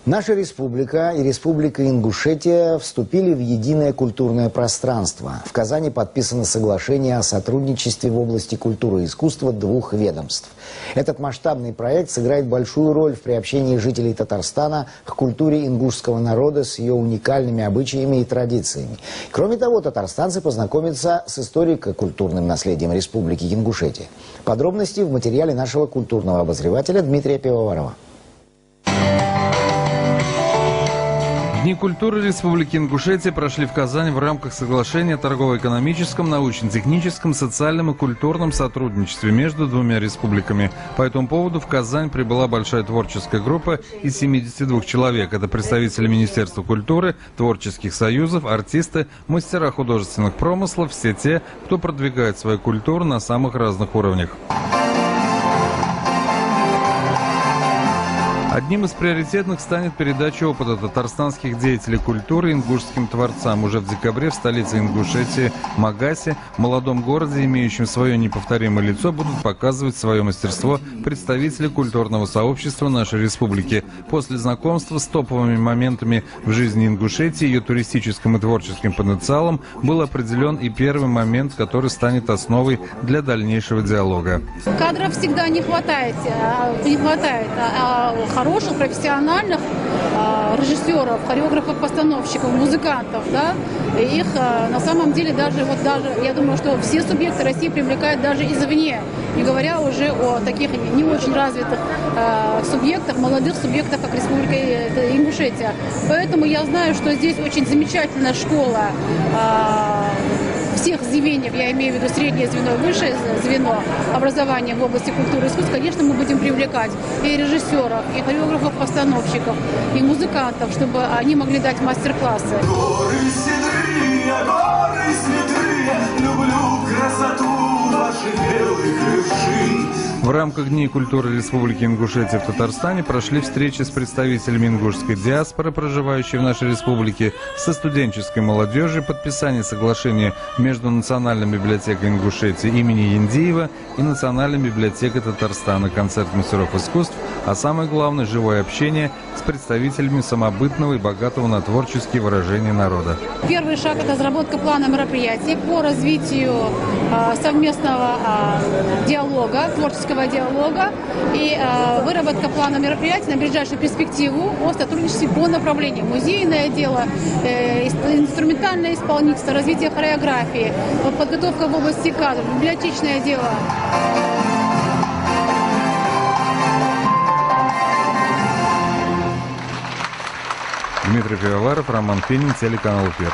Наша республика и Республика Ингушетия вступили в единое культурное пространство. В Казани подписано соглашение о сотрудничестве в области культуры и искусства двух ведомств. Этот масштабный проект сыграет большую роль в приобщении жителей Татарстана к культуре ингушского народа с ее уникальными обычаями и традициями. Кроме того, татарстанцы познакомятся с историко-культурным наследием Республики Ингушетия. Подробности в материале нашего культурного обозревателя Дмитрия Пивоварова. Дни культуры Республики Ингушетия прошли в Казани в рамках соглашения о торгово-экономическом, научно-техническом, социальном и культурном сотрудничестве между двумя республиками. По этому поводу в Казань прибыла большая творческая группа из 72 человек. Это представители Министерства культуры, творческих союзов, артисты, мастера художественных промыслов, все те, кто продвигает свою культуру на самых разных уровнях. Одним из приоритетных станет передача опыта татарстанских деятелей культуры ингушским творцам. Уже в декабре в столице Ингушетии, Магасе, молодом городе, имеющем свое неповторимое лицо, будут показывать свое мастерство представители культурного сообщества нашей республики. После знакомства с топовыми моментами в жизни Ингушетии, ее туристическим и творческим потенциалом, был определен и первый момент, который станет основой для дальнейшего диалога. Кадров всегда не хватает хороших, профессиональных режиссеров, хореографов, постановщиков, музыкантов, да, и их на самом деле даже я думаю, что все субъекты России привлекают даже извне, не говоря уже о таких не очень развитых субъектах, молодых субъектах, как Республика Ингушетия. Поэтому я знаю, что здесь очень замечательная школа всех звеньев, я имею в виду среднее звено и высшее звено образования в области культуры и искусств. Конечно, мы будем привлекать и режиссеров, и хореографов, постановщиков, и музыкантов, чтобы они могли дать мастер-классы. Горы седые, горы святые, люблю красоту ваших белых вершин. В рамках Дней культуры Республики Ингушетия в Татарстане прошли встречи с представителями ингушской диаспоры, проживающей в нашей республике, со студенческой молодежью, подписание соглашения между Национальной библиотекой Ингушетии имени Яндиева и Национальной библиотекой Татарстана, концерт мастеров искусств, а самое главное – живое общение с представителями самобытного и богатого на творческие выражения народа. Первый шаг – это разработка плана мероприятий по развитию совместного диалога, творческого диалога и выработка плана мероприятий на ближайшую перспективу о сотрудничестве по направлениям: музейное дело, инструментальное исполнительство, развитие хореографии, подготовка в области кадров, библиотечное дело. Дмитрий Пивоваров, Роман Пенин, телеканал УПИР.